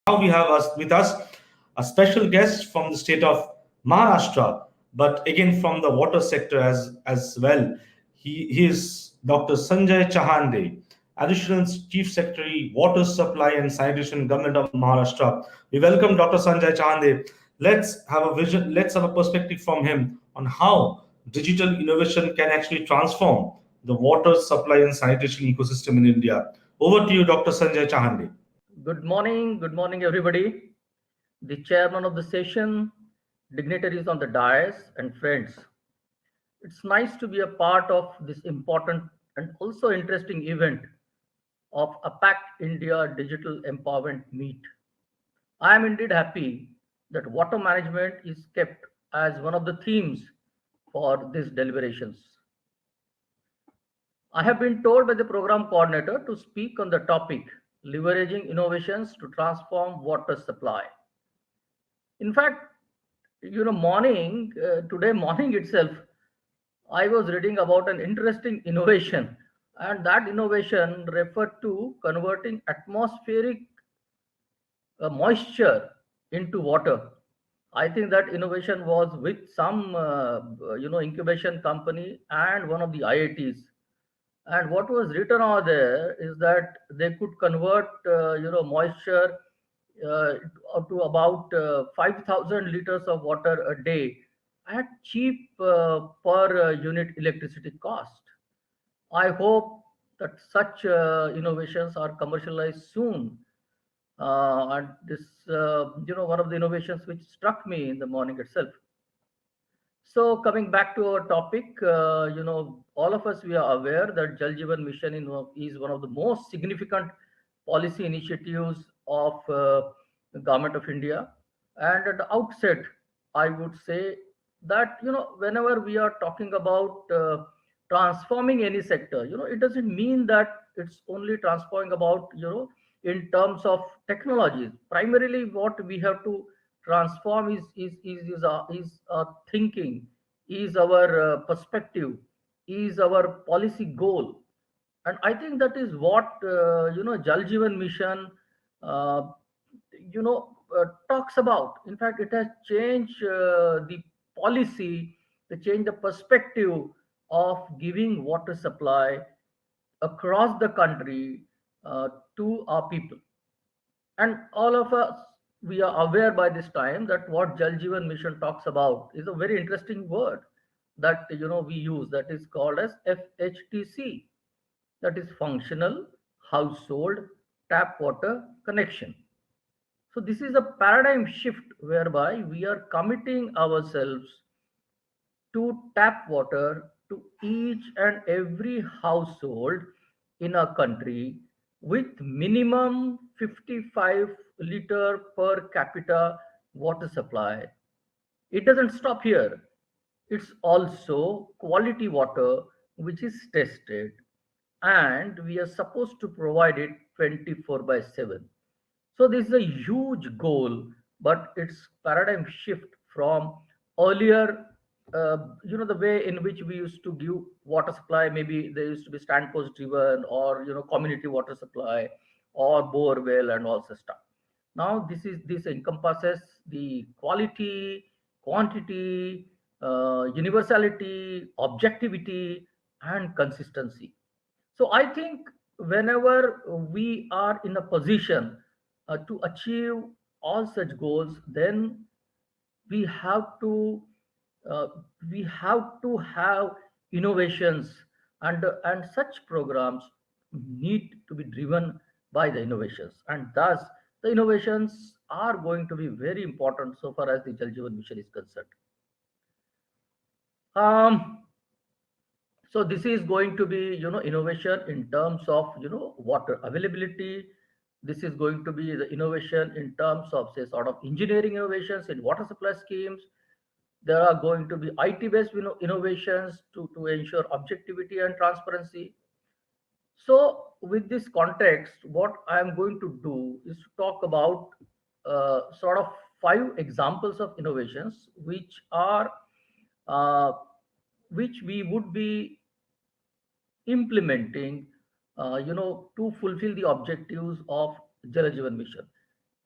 Now we have with us a special guest from the state of Maharashtra, but again from the water sector as well. He is Dr. Sanjay Chahande, Additional Chief Secretary, Water Supply and Sanitation, Government of Maharashtra. We welcome Dr. Sanjay Chahande. Let's have a vision. Let's have a perspective from him on how digital innovation can actually transform the water supply and sanitation ecosystem in India. Over to you, Dr. Sanjay Chahande. Good morning, everybody. The chairman of the session, dignitaries on the dais, and friends. It's nice to be a part of this important and also interesting event of APAC India Digital Empowerment Meet. I am indeed happy that water management is kept as one of the themes for these deliberations. I have been told by the program coordinator to speak on the topic leveraging innovations to transform water supply. In fact, today morning itself, I was reading about an interesting innovation, and that innovation referred to converting atmospheric moisture into water. I think that innovation was with some, incubation company and one of the IITs. And what was written over there is that they could convert, moisture uh, up to about 5,000 liters of water a day at cheap per unit electricity cost. I hope that such innovations are commercialized soon. And this, one of the innovations which struck me in the morning itself. So coming back to our topic, all of us, we are aware that Jal Jeevan Mission is one of the most significant policy initiatives of the Government of India. And at the outset, I would say that, whenever we are talking about transforming any sector, it doesn't mean that it's only transforming about, in terms of technologies. Primarily, what we have to transform is our thinking, is our perspective, is our policy goal. And I think that is what Jal Jeevan Mission uh, talks about. In fact, it has changed the policy, to change the perspective of giving water supply across the country to our people. And all of us, we are aware by this time that what Jal Jeevan Mission talks about is a very interesting word that we use, that is called as FHTC, that is functional household tap water connection. So this is a paradigm shift whereby we are committing ourselves to tap water to each and every household in a country with minimum 55 liter per capita water supply. It doesn't stop here. It's also quality water which is tested, and we are supposed to provide it 24 by 7. So this is a huge goal, but it's paradigm shift from earlier, the way in which we used to give water supply. Maybe there used to be stand post driven, or community water supply, or bore well and all such stuff. Now this encompasses the quality, quantity, universality, objectivity, and consistency. So I think whenever we are in a position to achieve all such goals, then we have to uh, we have to have innovations, and such programs need to be driven by the innovations, and thus the innovations are going to be very important so far as the Jal Jeevan Mission is concerned. Um, so this is going to be innovation in terms of water availability. This is going to be the innovation in terms of, say, sort of engineering innovations in water supply schemes. There are going to be IT based innovations to ensure objectivity and transparency. So with this context, what I am going to do is to talk about sort of five examples of innovations uh, which we would be implementing, to fulfill the objectives of Jal Jeevan Mission.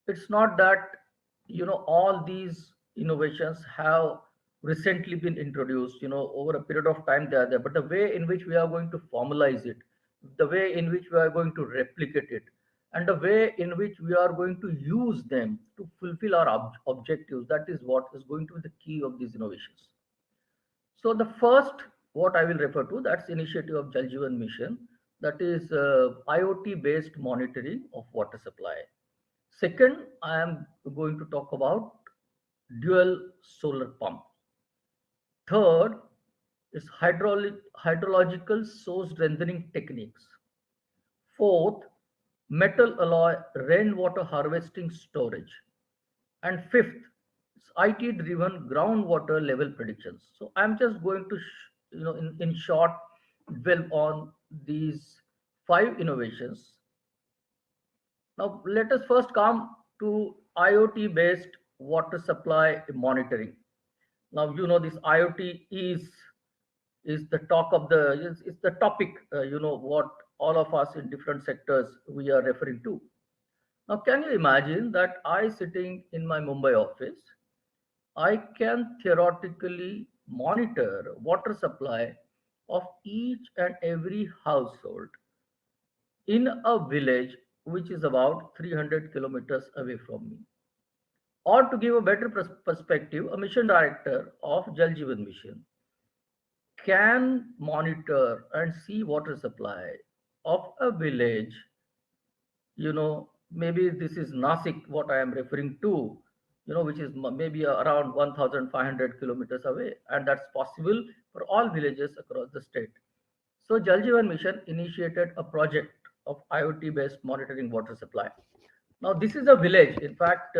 It's not that all these innovations have recently been introduced, over a period of time they are there, but the way in which we are going to formalize it, the way in which we are going to replicate it, and the way in which we are going to use them to fulfill our objectives, that is what is going to be the key of these innovations. So the first, what I will refer to, that's initiative of Jal Jeevan Mission, that is IoT based monitoring of water supply. Second, I am going to talk about dual solar pump. Third is hydrological source strengthening techniques. Fourth, metal alloy rainwater harvesting storage. And fifth, is IT driven groundwater level predictions. So I'm just going to, in short, dwell on these five innovations. Now, let us first come to IoT based water supply monitoring. Now, this IoT is the talk of the is the topic, what all of us in different sectors we are referring to. Now, can you imagine that I sitting in my Mumbai office, I can theoretically monitor water supply of each and every household in a village which is about 300 kilometers away from me. Or to give a better perspective, a mission director of Jal Jeevan Mission can monitor and see water supply of a village, maybe this is Nasik, what I am referring to, which is maybe around 1,500 kilometers away, and that's possible for all villages across the state. So Jal Jeevan Mission initiated a project of IoT based monitoring water supply. Now this is a village. In fact,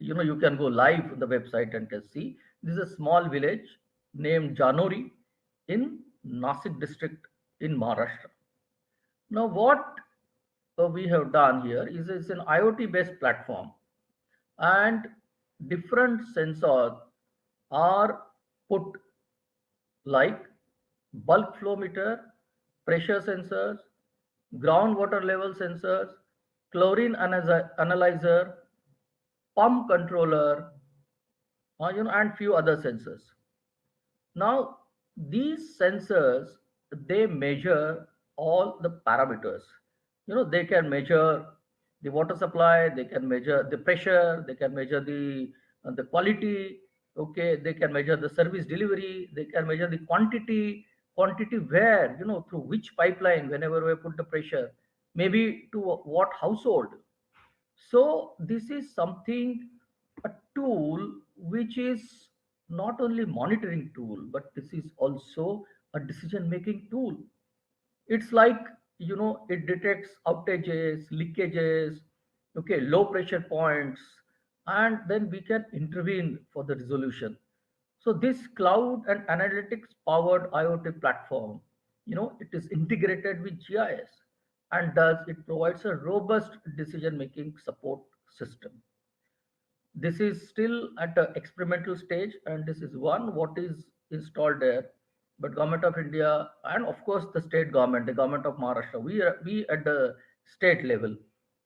you can go live on the website and can see this is a small village named Janori in Nasik district in Maharashtra. Now what we have done here is it's an IoT based platform, and different sensors are put, like bulk flow meter, pressure sensors, groundwater level sensors, chlorine analyzer, pump controller, and few other sensors. Now, these sensors, they measure all the parameters. They can measure the water supply, they can measure the pressure, they can measure the quality. Okay, they can measure the service delivery, they can measure the quantity where, through which pipeline, whenever we put the pressure, maybe to what household. So this is something, a tool which is not only monitoring tool, but this is also a decision making tool. It's like, it detects outages, leakages, okay, low pressure points, and then we can intervene for the resolution. So this cloud and analytics powered IoT platform, it is integrated with GIS, and thus it provides a robust decision making support system. This is still at the experimental stage, and this is one what is installed there. But Government of India and of course the state government, the Government of Maharashtra, we at the state level,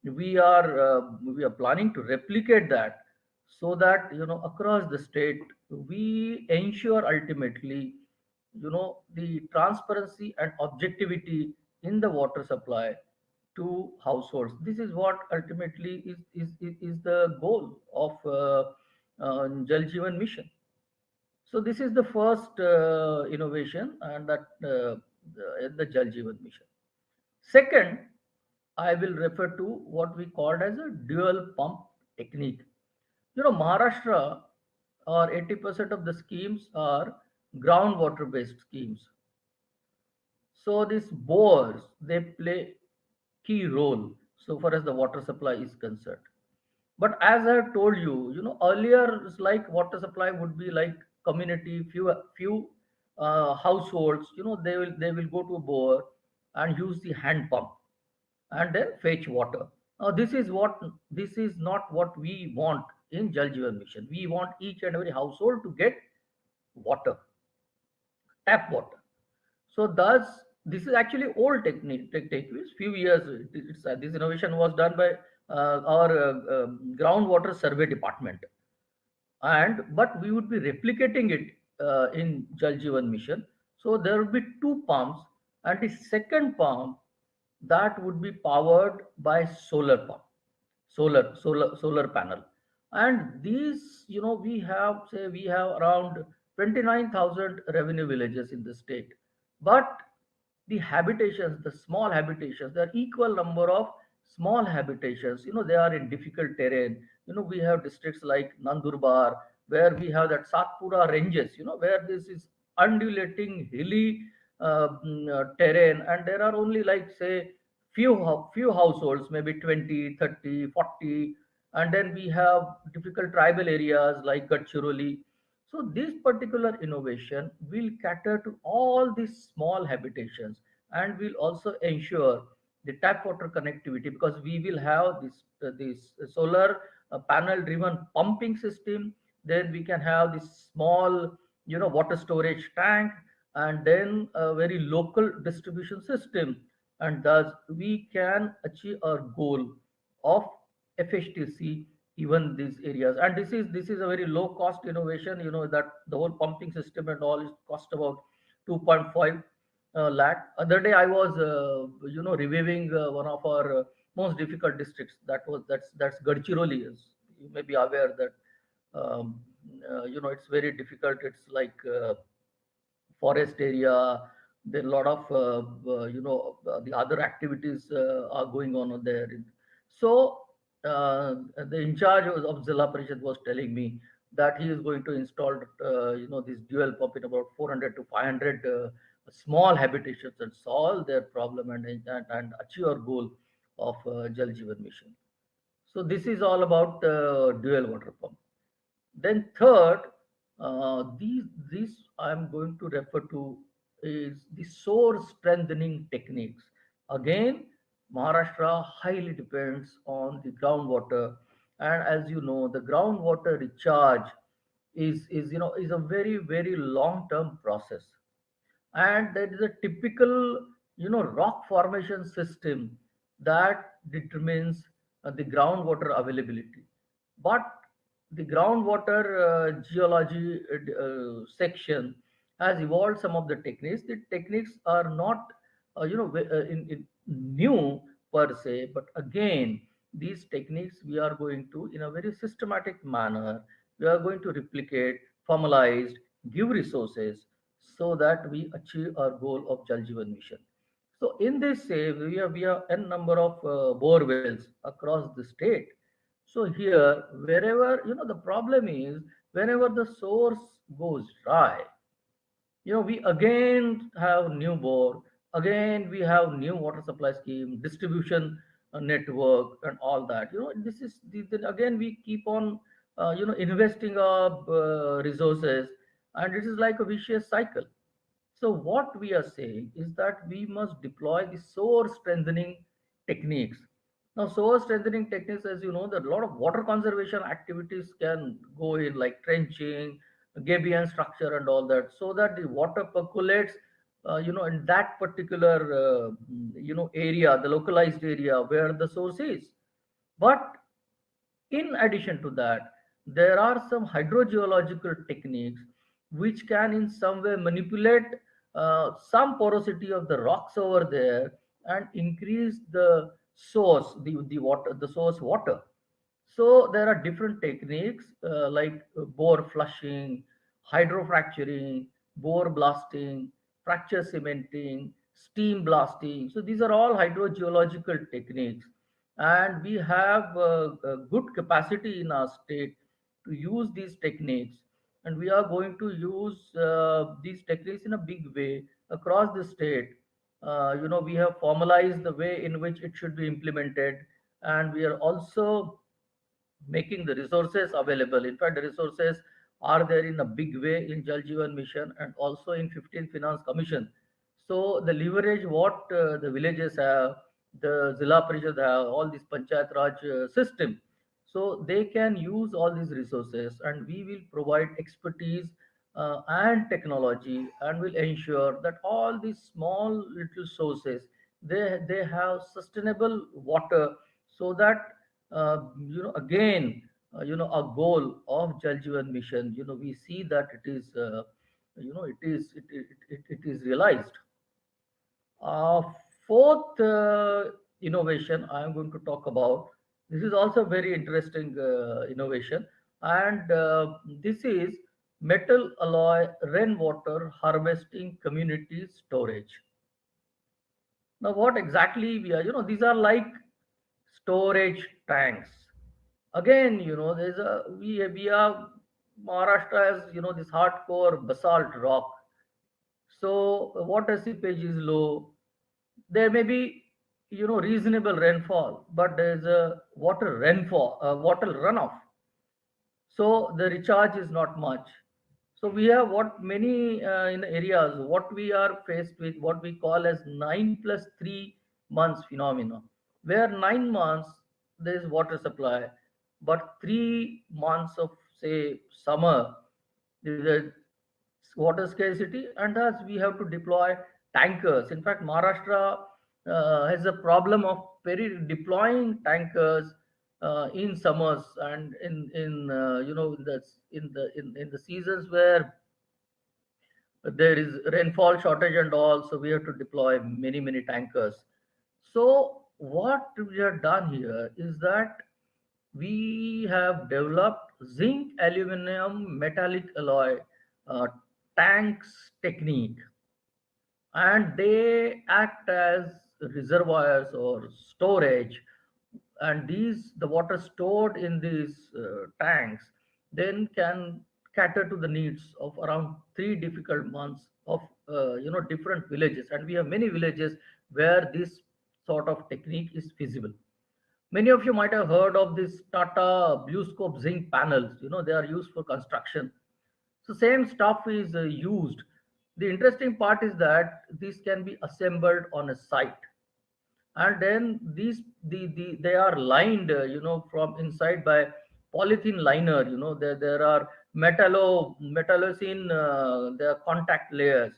we are planning to replicate that, so that across the state we ensure ultimately the transparency and objectivity in the water supply to households. This is what ultimately is the goal of Jal Jeevan Mission. So this is the first innovation, and that the Jal Jeevan Mission. Second, I will refer to what we called as a dual pump technique. Maharashtra, or 80% of the schemes are groundwater based schemes. So these bores, they play key role so far as the water supply is concerned. But as I have told you, earlier it's like water supply would be like community, few households, they will go to a bore and use the hand pump and then fetch water. Now this is not what we want in Jal Jeevan Mission. We want each and every household to get water, tap water. So thus, this is actually old technique. Few years. This innovation was done by our groundwater survey department, and but we would be replicating it in Jal Jeevan Mission. So there would be two pumps, and the second pump that would be powered by solar pump, solar panel. And these, we have, say, we have around 29,000 revenue villages in the state, but the habitations, the small habitations, there are equal number of small habitations. They are in difficult terrain. We have districts like Nandurbar, where we have that Satpura ranges, where this is undulating, hilly terrain, and there are only, like, say, few households, maybe 20, 30, 40. And then we have difficult tribal areas like Gadchiroli. So this particular innovation will cater to all these small habitations, and will also ensure the tap water connectivity, because we will have this solar panel driven pumping system. Then we can have this small, water storage tank, and then a very local distribution system, and thus we can achieve our goal of FHTC even these areas. And this is a very low cost innovation. That the whole pumping system and all is cost about 2.5 lakh. Other day I was reviewing one of our most difficult districts. That's Gadchiroli. Is You may be aware that um, it's very difficult. It's like forest area. There are a lot of the other activities are going on there. So the in charge of Zilla Parishad was telling me that he is going to install this dual pump in about 400 to 500 small habitations, and solve their problem, and achieve our goal of Jal Jeevan Mission. So this is all about dual water pump. Then third, these I'm going to refer to is the source strengthening techniques. Again, Maharashtra highly depends on the groundwater, and as you know, the groundwater recharge is a very, very long term process. And there is a typical, rock formation system that determines the groundwater availability. But the groundwater geology section has evolved some of the techniques. The techniques are not in new per se, but again, these techniques we are going to, in a very systematic manner, we are going to replicate, formalized, give resources, so that we achieve our goal of Jal Jeevan Mission. So in this say, we have n number of bore wells across the state. So here, wherever, the problem is, whenever the source goes dry, we again have new bore, again we have new water supply scheme, distribution network, and all that. Then again we keep on, investing our resources, and it is like a vicious cycle. So what we are saying is that we must deploy the source strengthening techniques. Now, source strengthening techniques, as you know, that a lot of water conservation activities can go in, like trenching, gabion structure, and all that, so that the water percolates, in that particular, area, the localized area where the source is. But in addition to that, there are some hydrogeological techniques which can in some way manipulate some porosity of the rocks over there, and increase the source, the water, the source water. So there are different techniques like bore flushing, hydrofracturing, bore blasting, fracture cementing, steam blasting. So these are all hydrogeological techniques, and we have a good capacity in our state to use these techniques, and we are going to use these techniques in a big way across the state. We have formalized the way in which it should be implemented, and we are also making the resources available. In fact, the resources are there in a big way in Jal Jeevan Mission and also in 15th Finance Commission. So the leverage what the villages have, the Zilla Parishad have, all this Panchayat Raj system. So they can use all these resources, and we will provide expertise and technology, and will ensure that all these small little sources, they have sustainable water, so that again, a goal of Jal Jeevan Mission, we see that it is, it is realized. Uh, Fourth innovation I am going to talk about. This is also very interesting innovation, and this is metal alloy rainwater harvesting community storage. Now, what exactly we are, these are like storage tanks. Again, there's a we are Maharashtra has this hardcore basalt rock. So water seepage is low. There may be reasonable rainfall, but there is a water runoff. So the recharge is not much. So we have what many in areas what we are faced with what we call as 9+3 months phenomena, where 9 months there is water supply, but 3 months of say summer there is a water scarcity, and thus we have to deploy tankers. In fact, Maharashtra has a problem of deploying tankers in summers and in the seasons where there is rainfall shortage and all, so we have to deploy many tankers. So what we have done here is that we have developed zinc aluminum metallic alloy uh, tanks technique, and they act as reservoirs or storage, and these the water stored in these tanks then can cater to the needs of around 3 difficult months of different villages, and we have many villages where this sort of technique is feasible. Many of you might have heard of this Tata Blue Scope zinc panels. They are used for construction. So same stuff is used. The interesting part is that these can be assembled on a site, and then they are lined, from inside by polythene liner. There are metallocene, there are contact layers.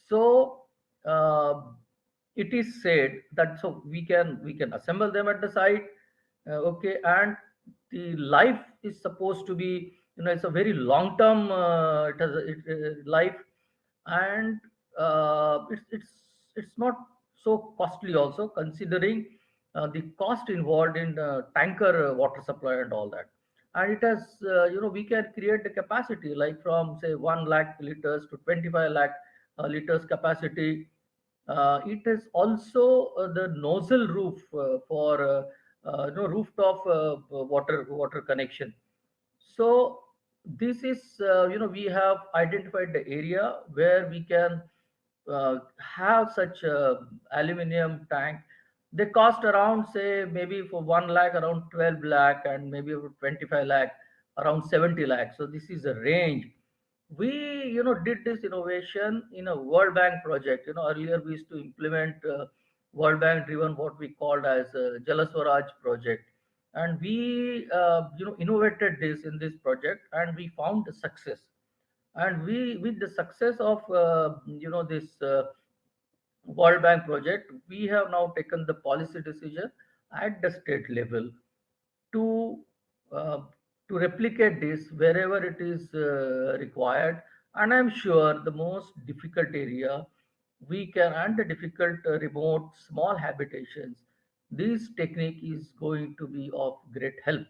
So uh, it is said that so we can assemble them at the site. Okay, and the life is supposed to be, it's a very long term, it has life, and it's not so costly also, considering the cost involved in tanker water supply and all that. And it has, we can create the capacity like from say 1 lakh liters to 25 lakh liters capacity. It is also the nozzle roof for rooftop water connection. So this is, we have identified the area where we can have such a aluminum tank. They cost around say maybe for 1 lakh around 12 lakh, and maybe for 25 lakh around 70 lakh. So this is a range. We did this innovation in a World Bank project. Earlier we used to implement World Bank driven what we called as Jalaswaraj project, and we innovated this in this project, and we found a success. And we with the success of this World Bank project, we have now taken the policy decision at the state level to uh, to replicate this wherever it is required. And I'm sure the most difficult area we can, and the difficult remote small habitations, this technique is going to be of great help.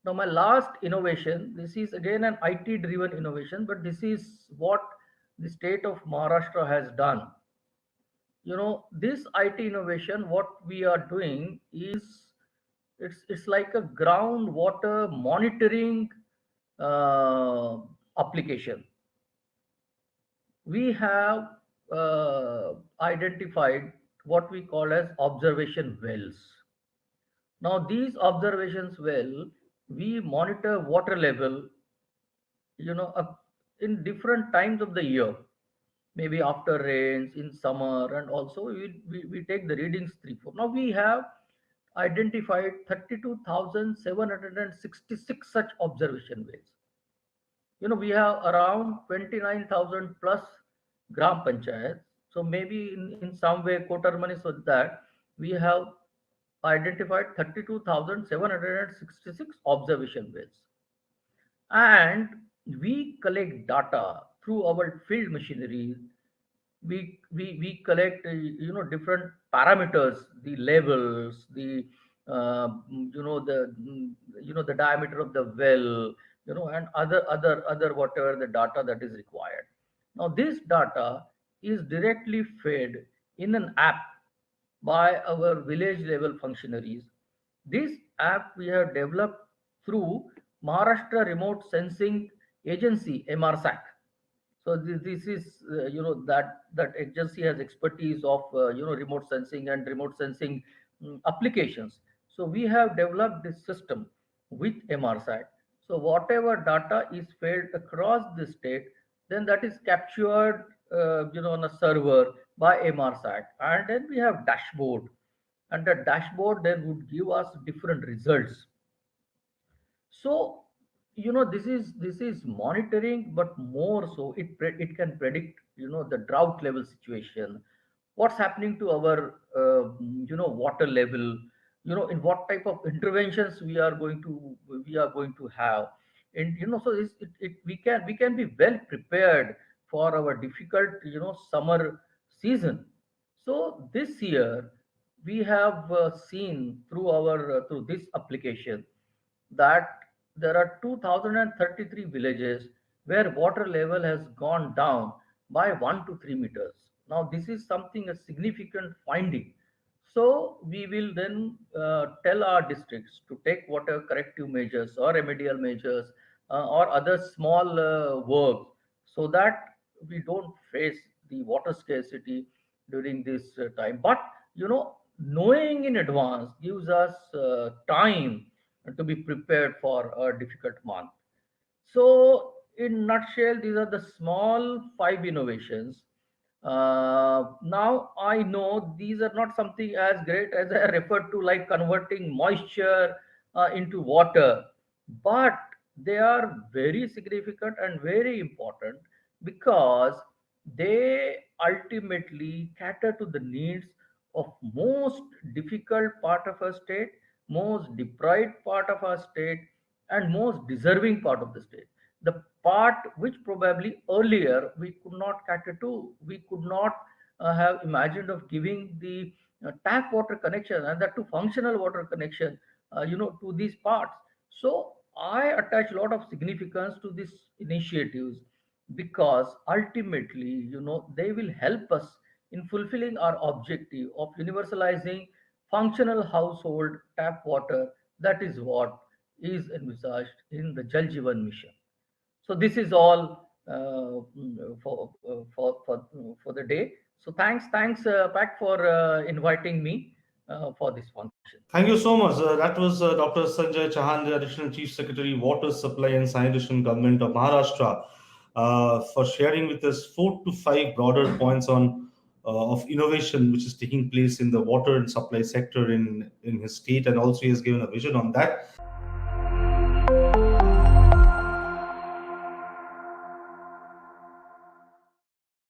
Now, my last innovation, this is again an IT driven innovation, but this is what the state of Maharashtra has done. This IT innovation, what we are doing is, it's like a groundwater monitoring uh, application. We have identified what we call as observation wells. Now, these observations well, we monitor water level, you know, uh, in different times of the year, maybe after rains, in summer, and also we take the readings 3 4. Now we have identified 32,766 such observation wells. We have around 29,000 plus gram panchayats. So maybe in some way, Kotarmani, so that we have identified 32,766 observation wells, and we collect data through our field machinery. We collect different parameters, the levels, the the diameter of the well, and other whatever the data that is required. Now this data is directly fed in an app by our village level functionaries. This app we have developed through Maharashtra Remote Sensing Agency, MRSAC. So this is that agency has expertise of remote sensing and remote sensing applications. So we have developed this system with MRSAT. So whatever data is fed across the state, then that is captured on a server by MRSAT, and then we have dashboard, and the dashboard then would give us different results. So this is monitoring, but more so it can predict the drought level situation, what's happening to our water level, in what type of interventions we are going to have. And so we can be well prepared for our difficult summer season. So this year we have seen through this application that there are 2033 villages where water level has gone down by 1 to 3 meters. Now this is something a significant finding. So we will then tell our districts to take whatever corrective measures or remedial measures or other small work, so that we don't face the water scarcity during this time. But knowing in advance gives us time to be prepared for a difficult month. So, in nutshell, these are the small five innovations. Now I know these are not something as great as I referred to, like converting moisture into water, but they are very significant and very important because they ultimately cater to the needs of most difficult part of our state, most deprived part of our state, and most deserving part of the state. The part which probably earlier we could not cater to, we could not have imagined of giving the tap water connection, and that to functional water connection, to these parts. So I attach a lot of significance to these initiatives because ultimately, they will help us in fulfilling our objective of universalizing functional household tap water. That is what is envisaged in the Jal Jeevan mission. So this is all for the day. So thanks, Pak, for inviting me for this function. Thank you so much. That was Dr. Sanjay Chahande, Additional Chief Secretary, Water Supply and Sanitation, Government of Maharashtra, for sharing with us 4 to 5 broader points on of innovation which is taking place in the water and supply sector in his state, and also he has given a vision on that.